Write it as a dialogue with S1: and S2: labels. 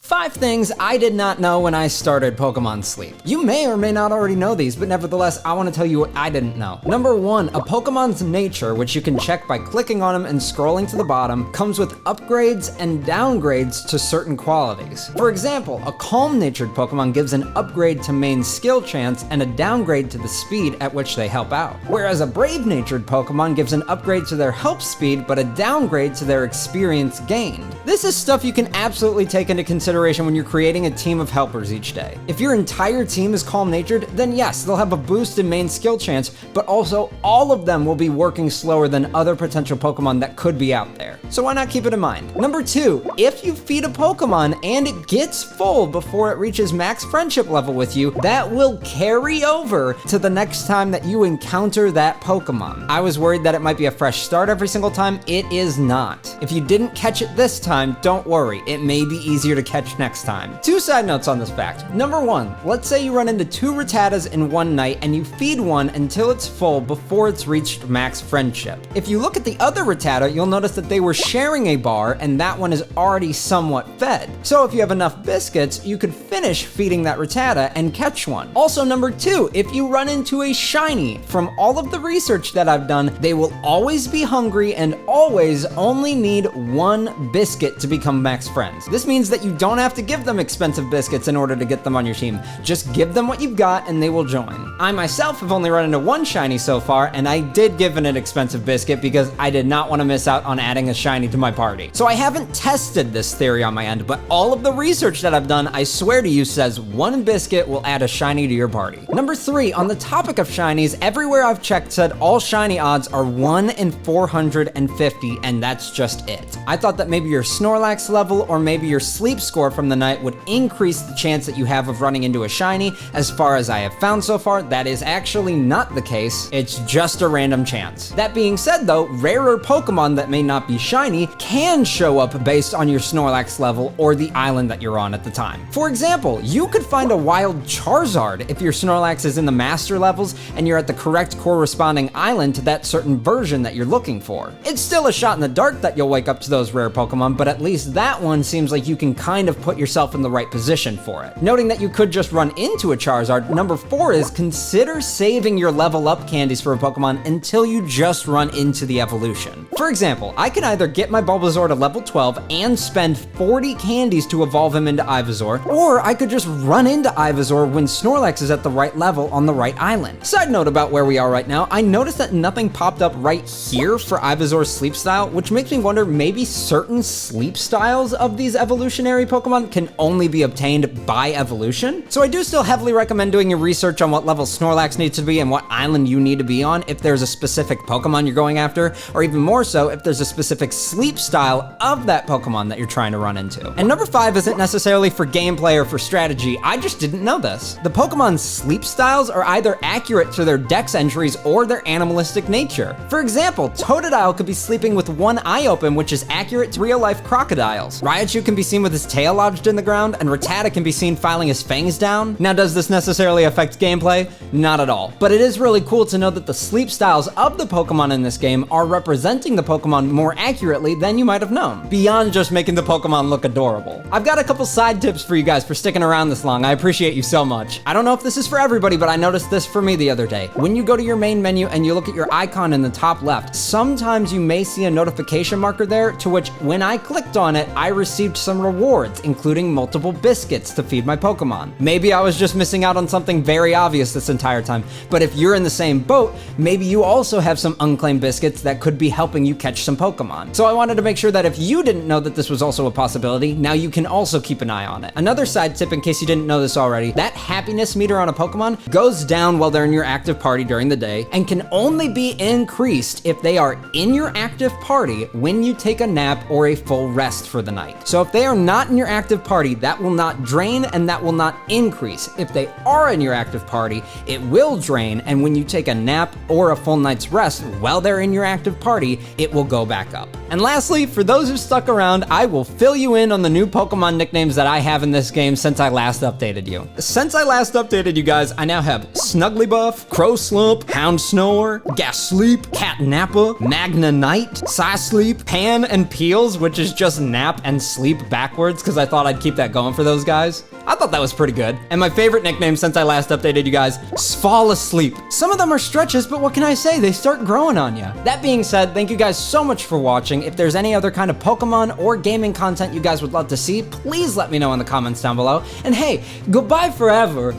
S1: 5 things I did not know when I started Pokémon Sleep. You may or may not already know these, but nevertheless, I want to tell you what I didn't know. Number 1, a Pokemon's nature, which you can check by clicking on them and scrolling to the bottom, comes with upgrades and downgrades to certain qualities. For example, a calm-natured Pokemon gives an upgrade to main skill chance and a downgrade to the speed at which they help out. Whereas a brave-natured Pokemon gives an upgrade to their help speed, but a downgrade to their experience gained. This is stuff you can absolutely take into consideration when you're creating a team of helpers each day. If your entire team is calm-natured, then yes, they'll have a boost in main skill chance, but also all of them will be working slower than other potential Pokemon that could be out there. So why not keep it in mind? Number 2, if you feed a Pokemon and it gets full before it reaches max friendship level with you, that will carry over to the next time that you encounter that Pokemon. I was worried that it might be a fresh start every single time. It is not. If you didn't catch it this time, don't worry. It may be easier to catch next time. 2 side notes on this fact. Number 1, let's say you run into 2 Rattatas in one night and you feed one until it's full before it's reached max friendship. If you look at the other Rattata, you'll notice that they were sharing a bar and that one is already somewhat fed. So if you have enough biscuits, you could finish feeding that Rattata and catch one. Also, number 2, if you run into a shiny, from all of the research that I've done, they will always be hungry and always only need 1 biscuit to become max friends. This means that you don't have to give them expensive biscuits in order to get them on your team. Just give them what you've got and they will join. I myself have only run into 1 shiny so far, and I did give it an expensive biscuit because I did not want to miss out on adding a shiny to my party. So I haven't tested this theory on my end, but all of the research that I've done, I swear to you, says 1 biscuit will add a shiny to your party. Number 3, on the topic of shinies, everywhere I've checked said all shiny odds are 1 in 450, and that's just it. I thought that maybe your Snorlax level or maybe your sleep score from the night would increase the chance that you have of running into a shiny. As far as I have found so far, that is actually not the case. It's just a random chance. That being said though, rarer Pokemon that may not be shiny can show up based on your Snorlax level or the island that you're on at the time. For example, you could find a wild Charizard if your Snorlax is in the master levels and you're at the correct corresponding island to that certain version that you're looking for. It's still a shot in the dark that you'll wake up to those rare Pokemon, but at least that one seems like you can kind of put yourself in the right position for it. Noting that you could just run into a Charizard, number 4 is consider saving your level up candies for a Pokemon until you just run into the evolution. For example, I can either get my Bulbasaur to level 12 and spend 40 candies to evolve him into Ivysaur, or I could just run into Ivysaur when Snorlax is at the right level on the right island. Side note about where we are right now, I noticed that nothing popped up right here for Ivysaur's sleep style, which makes me wonder maybe certain sleep styles of these evolutionary Pokemon can only be obtained by evolution. So I do still heavily recommend doing your research on what level Snorlax needs to be and what island you need to be on if there's a specific Pokemon you're going after, or even more so if there's a specific sleep style of that Pokemon that you're trying to run into. And number 5 isn't necessarily for gameplay or for strategy, I just didn't know this. The Pokemon's sleep styles are either accurate to their dex entries or their animalistic nature. For example, Totodile could be sleeping with one eye open, which is accurate to real-life crocodiles. Raichu can be seen with his tail lodged in the ground, and Rattata can be seen filing his fangs down. Now, does this necessarily affect gameplay? Not at all. But it is really cool to know that the sleep styles of the Pokemon in this game are representing the Pokemon more accurately than you might have known, beyond just making the Pokemon look adorable. I've got a couple side tips for you guys for sticking around this long. I appreciate you so much. I don't know if this is for everybody, but I noticed this for me the other day. When you go to your main menu and you look at your icon in the top left, sometimes you may see a notification marker there, to which when I clicked on it, I received some rewards, including multiple biscuits to feed my Pokemon. Maybe I was just missing out on something very obvious this entire time, but if you're in the same boat, maybe you also have some unclaimed biscuits that could be helping you catch some Pokemon. So I wanted to make sure that if you didn't know that this was also a possibility, now you can also keep an eye on it. Another side tip, in case you didn't know this already, that happiness meter on a Pokemon goes down while they're in your active party during the day and can only be increased if they are in your active party when you take a nap or a full rest for the night. So if they are not in your active party, that will not drain and that will not increase. If they are in your active party, it will drain, and when you take a nap or a full night's rest while they're in your active party, it will go back up. And lastly, for those who stuck around, I will fill you in on the new Pokemon nicknames that I have in this game since I last updated you. Since I last updated you guys, I now have Snugglybuff, Crow Slump, Hound Snore, Gasleep, Cat Nappa, Magna Knight, Psy Sleep, Pan and Peels, which is just nap and sleep backwards because because I thought I'd keep that going for those guys. I thought that was pretty good. And my favorite nickname since I last updated you guys, Fall Asleep. Some of them are stretches, but what can I say? They start growing on you. That being said, thank you guys so much for watching. If there's any other kind of Pokemon or gaming content you guys would love to see, please let me know in the comments down below. And hey, goodbye forever.